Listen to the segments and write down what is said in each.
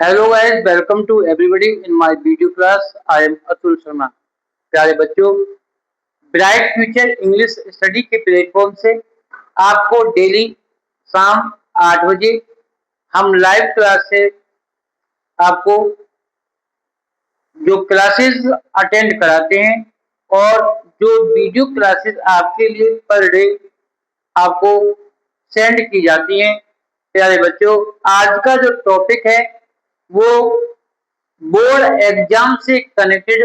Hello guys, welcome to everybody in my video class. I am Atul Sharma. प्यारे बच्चों, Bright Future English Study के platform से आपको daily शाम 8 बजे हम लाइव क्लास से आपको जो क्लासेस अटेंड कराते हैं और जो वीडियो क्लासेस आपके लिए पर डे आपको सेंड की जाती हैं। प्यारे बच्चों, आज का जो टॉपिक है वो बोर्ड एग्जाम से connected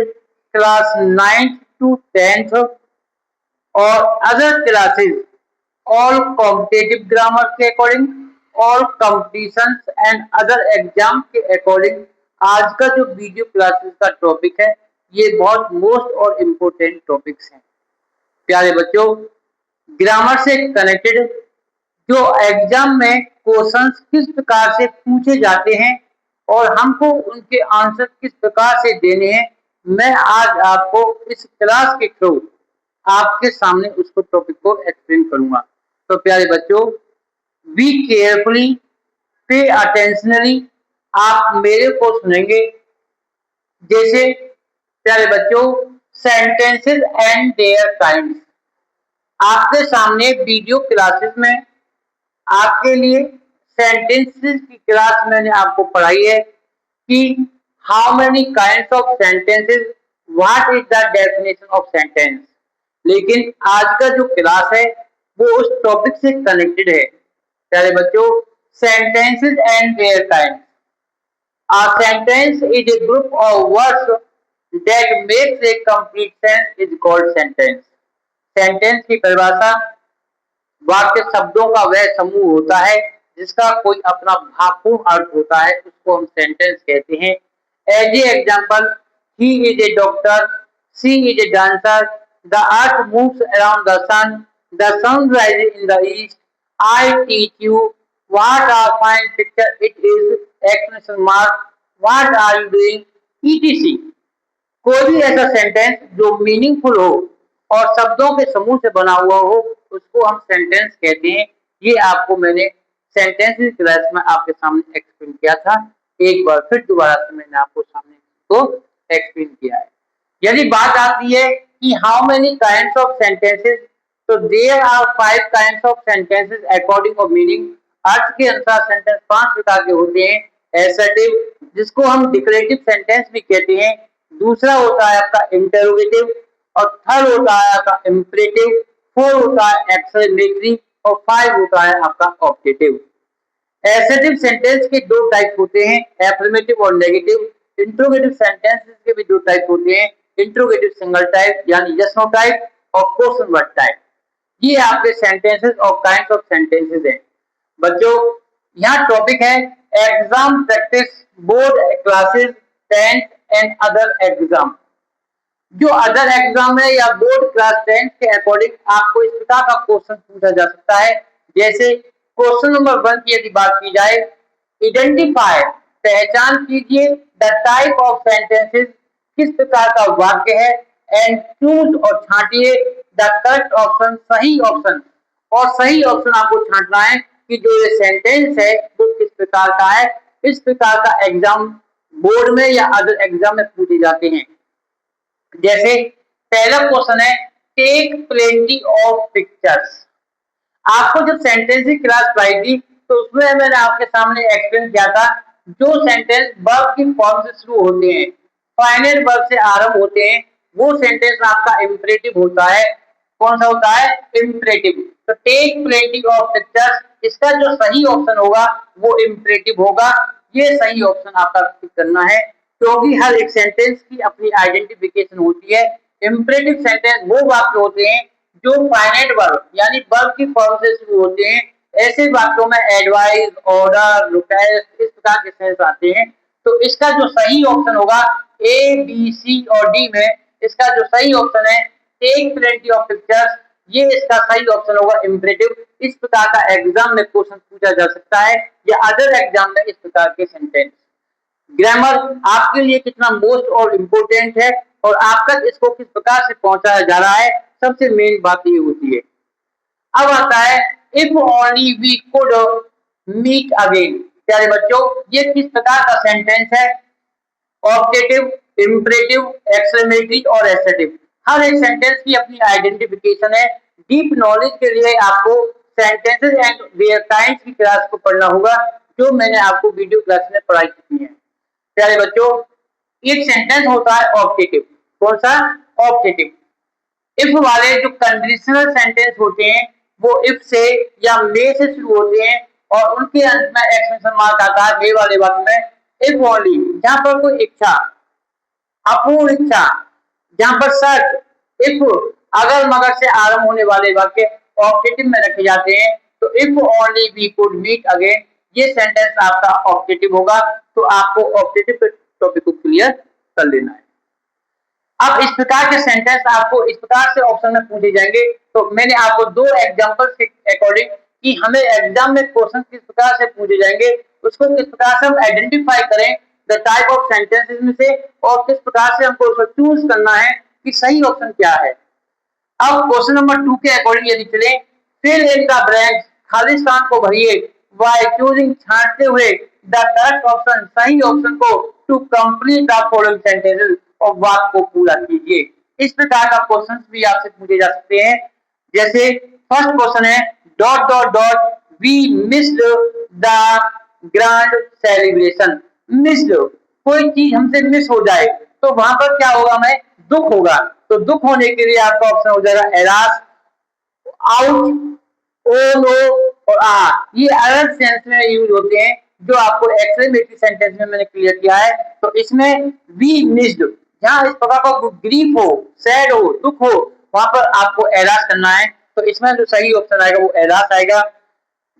class 9th to 10th और other classes all competitive grammar के according, all competitions and other exam के अकॉर्डिंग आज का जो वीडियो क्लासेस का टॉपिक है ये बहुत मोस्ट और इम्पोर्टेंट टॉपिक्स हैं। प्यारे बच्चों, ग्रामर से कनेक्टेड जो एग्जाम में क्वेश्चंस किस प्रकार से पूछे जाते हैं और हमको उनके आंसर किस प्रकार से देने हैं, मैं आज आपको इस क्लास के थ्रू आपके सामने उसको टॉपिक को एक्सप्लेन करूंगा। तो प्यारे बच्चों, बी केयरफुली, पे अटेंशनली, आप मेरे को सुनेंगे। जैसे प्यारे बच्चों, सेंटेंसेस एंड देयर काइंड्स, आपके सामने वीडियो क्लासेस में आपके लिए सेंटेंसेस की क्लास मैंने आपको पढ़ाई है कि how many kinds of sentences, what is the definition of sentence. लेकिन आज का जो क्लास है वो उस टॉपिक से कनेक्टेड है। प्यारे बच्चों, sentences and their kinds, a sentence is a group of words that makes a complete sense is called sentence। Sentence की परिभाषा वाक्य शब्दों का वह समूह होता है जिसका कोई अपना भावपूर्ण अर्थ होता है, उसको हम सेंटेंस कहते हैं। As a example, he is a doctor, she is a dancer, the earth moves around the sun rises in the east, I teach you, what are fine picture, it is exclamation mark, what are you doing, ETC. कोई भी ऐसा sentence जो meaningful हो और शब्दों के समूह से बना हुआ हो उसको हम सेंटेंस कहते हैं। ये आपको मैंने सेंटेंस क्लास में आपके सामने एक्सप्लेन किया था। एक बार फिर दोबारा से मैंने आपको सामने तो एक्सप्लेन किया है। यदि बात आती है कि how many kinds of sentences, तो there are 5 kinds of sentences according of meaning. अर्थ के अनुसार सेंटेंस 5 प्रकार के होते हैं। एसर्टिव, जिसको हम डिक्लेरेटिव सेंटेंस भी कहते हैं। दूसरा होता है आपका इंटरोगेटिव और थर्ड होता है आपका इम्परेटिव, फोर होता है एक्सक्लेमेटरी और 5 होता है आपका ऑब्जेक्टिव। एसर्टिव सेंटेंस के दो टाइप होते हैं, एफर्मेटिव और नेगेटिव। इंट्रोगेटिव सेंटेंसेस के भी दो टाइप होते हैं, इंट्रोगेटिव सिंगल टाइप यानी यस नो टाइप और क्वेश्चन वर्ड टाइप। ये आपके सेंटेंसेस और काइंड्स ऑफ सेंटेंसेस हैं। बच्चों, यहाँ टॉपिक है exam practice board classes 10th and other exam. जो अदर एग्जाम है या बोर्ड क्लास 10th के अकॉर्डिंग आपको इस प्रकार का क्वेश्चन पूछा जा सकता है। जैसे क्वेश्चन नंबर 1 की यदि बात की जाए, आइडेंटिफाई, पहचान कीजिए, द टाइप ऑफ सेंटेंसेस, किस प्रकार का वाक्य है, एंड चूज और छांटिए द करेक्ट ऑप्शन, सही ऑप्शन। और सही ऑप्शन आपको छांटना है कि जो ये सेंटेंस है वो किस प्रकार का है। इस प्रकार का एग्जाम बोर्ड में या अदर एग्जाम में पूछे जाते हैं। जैसे पहला क्वेश्चन है, टेक प्लेंटी ऑफ पिक्चर्स। आपको जब सेंटेंस की क्लास पढ़ाई थी तो उसमें मैंने आपके सामने एक्सप्लेन किया था, जो सेंटेंस वर्ब की फॉर्म से शुरू होते हैं, फाइनाइट वर्ब से आरंभ होते हैं, वो सेंटेंस आपका इंपरेटिव होता है। कौन सा होता है? इंपरेटिव। तो टेक प्लेंटी ऑफ पिक्चर्स, इसका जो सही ऑप्शन होगा वो इंपरेटिव होगा। ये सही ऑप्शन आपका टिक करना है क्योंकि हर एक सेंटेंस की अपनी आइडेंटिफिकेशन होती है। इंपरेटिव सेंटेंस वो वाक्य होते हैं जो फाइनाइट वर्ब यानी वर्ब की फॉर्म से शुरू होते हैं। ऐसे वाक्यों में एडवाइस, ऑर्डर, रिक्वेस्ट, इस प्रकार के सेंस आते हैं। तो इसका जो सही ऑप्शन होगा ए, बी, सी और डी में, इसका जो सही ऑप्शन है टेक प्लेंटी ऑफ पिक्चर्स, ये इसका सही ऑप्शन होगा इंपरेटिव। इस प्रकार का एग्जाम में क्वेश्चन पूछा जा सकता है या अदर एग्जाम में इस प्रकार के सेंटेंस। ग्रामर आपके लिए कितना मोस्ट और इम्पोर्टेंट है और आप तक इसको किस प्रकार से पहुंचाया जा रहा है, सबसे मेन बात ये होती है। अब आता है if only we could meet again. प्यारे बच्चों, ये किस प्रकार का सेंटेंस है? ऑप्टेटिव, इम्परेटिव, एक्सक्लेमेटरी और एसर्टिव। हर एक सेंटेंस की अपनी आइडेंटिफिकेशन है। डीप नॉलेज के लिए आपको सेंटेंसेस एंड देयर काइंड्स की क्लास को पढ़ना होगा, जो मैंने आपको वीडियो क्लास में पढ़ाई की है। प्यारे बच्चों, एक सेंटेंस होता है ऑप्टेटिव। कौन सा? ऑप्टेटिव। इफ वाले जो कंडीशनल सेंटेंस होते हैं वो इफ से या मे से शुरू होते हैं और उनके अंत में एक्सक्लेमेशन मार्क आता है मे वाले वाक्य में। इफ ओनली, जहां पर कोई इच्छा, अपूर्ण इच्छा, जहां पर शर्त इफ, अगर मगर से आरंभ होने वाले वाक्य ऑब्जेक्टिव में रखे जाते हैं, तो if only we could meet again, ये सेंटेंस आपका ऑब्जेक्टिव होगा। तो आपको ऑब्जेक्टिव के टॉपिक को क्लियर कर लेना है। अब इस प्रकार के सेंटेंस आपको इस प्रकार से ऑप्शन में पूछे जाएंगे। तो मैंने आपको दो एग्जांपल्स के अकॉर्डिंग कि हमें एग्जाम में क्वेश्चन किस प्रकार से पूछे जाएंगे, उसको किस प्रकार से हम आइडेंटिफाई करें द टाइप ऑफ सेंटेंसेस में से, और किस प्रकार से हमको उसको चूज करना है कि सही ऑप्शन क्या है। अब क्वेश्चन नंबर 2 के अकॉर्डिंग यदि चले, फिल इन द ब्लैंक्स, खाली स्थान को भरिए, बाय चूजिंग, छांटते हुए, द करेक्ट ऑप्शन, सही ऑप्शन को, to complete the following sentences, और वाक्य को पूरा कीजिए। इस प्रकार का क्वेश्चन भी आपसे पूछे जा सकते हैं। जैसे फर्स्ट क्वेश्चन है dot dot dot, we missed the grand celebration. Missed, कोई चीज हमसे मिस हो जाए तो वहां पर क्या होगा? हमें दुख होगा। तो दुख होने के लिए आपका ऑप्शन हो जाएगा एरास, आउट, ओ नो और आ। ये अलग सेंस में यूज होते हैं, जो आपको एक्सक्लेमेटरी सेंटेंस में मैंने क्लियर किया है। तो इसमें वी मिस्ड, जहां इस प्रकार का ग्रीफ हो, सैड हो, दुख हो, वहां पर आपको एरास करना है। तो इसमें जो सही ऑप्शन आएगा वो एरास आएगा।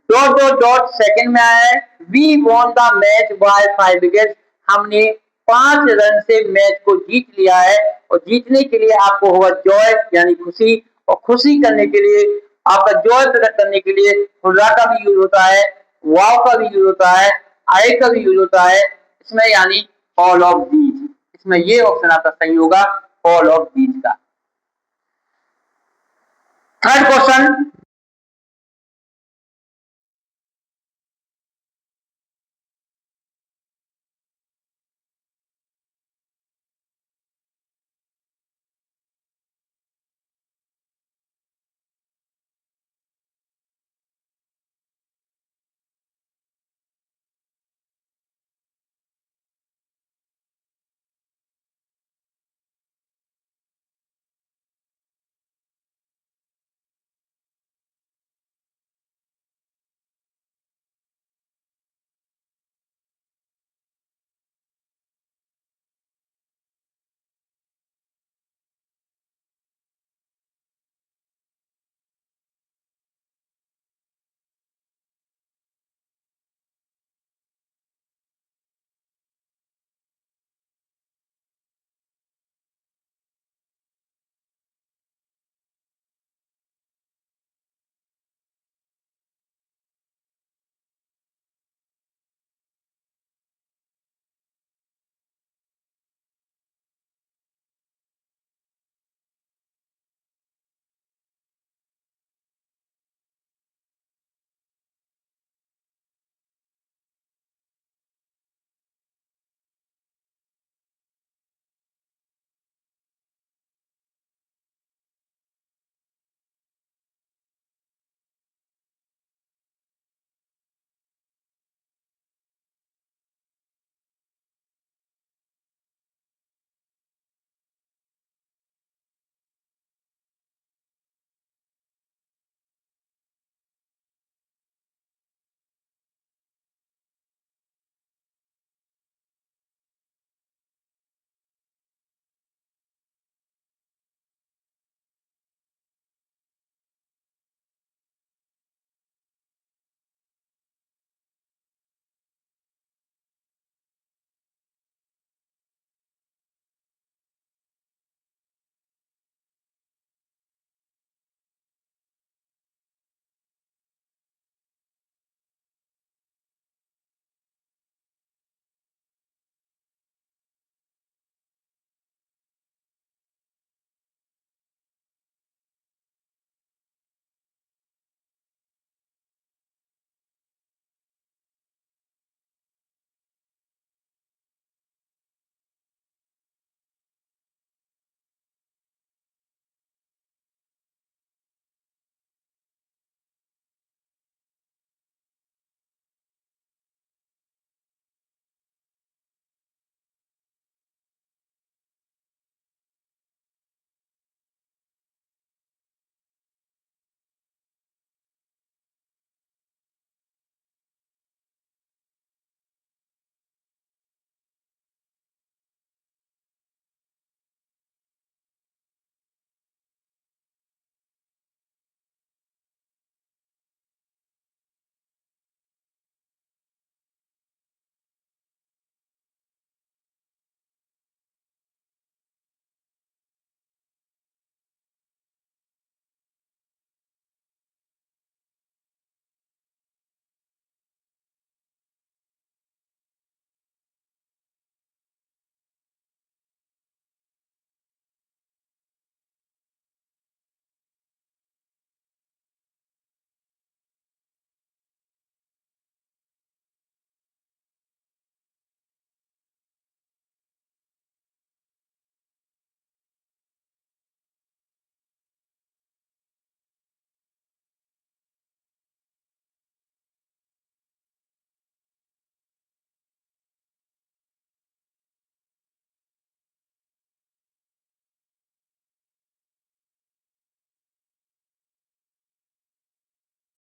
डॉट डॉट डॉट सेकंड में आया है, we won the match by 5 wicket, हमने 5 रन से मैच को जीत लिया है। और जीतने के लिए आपको होगा जॉय यानी खुशी, और खुशी करने के लिए आपका जॉय प्रकट करने के लिए हुर्रा का भी यूज होता है, वाव का भी यूज होता है, आई का भी यूज होता है इसमें, यानी ऑल ऑफ दीज। इसमें ये ऑप्शन आपका सही होगा, ऑल ऑफ दीज का। Third question,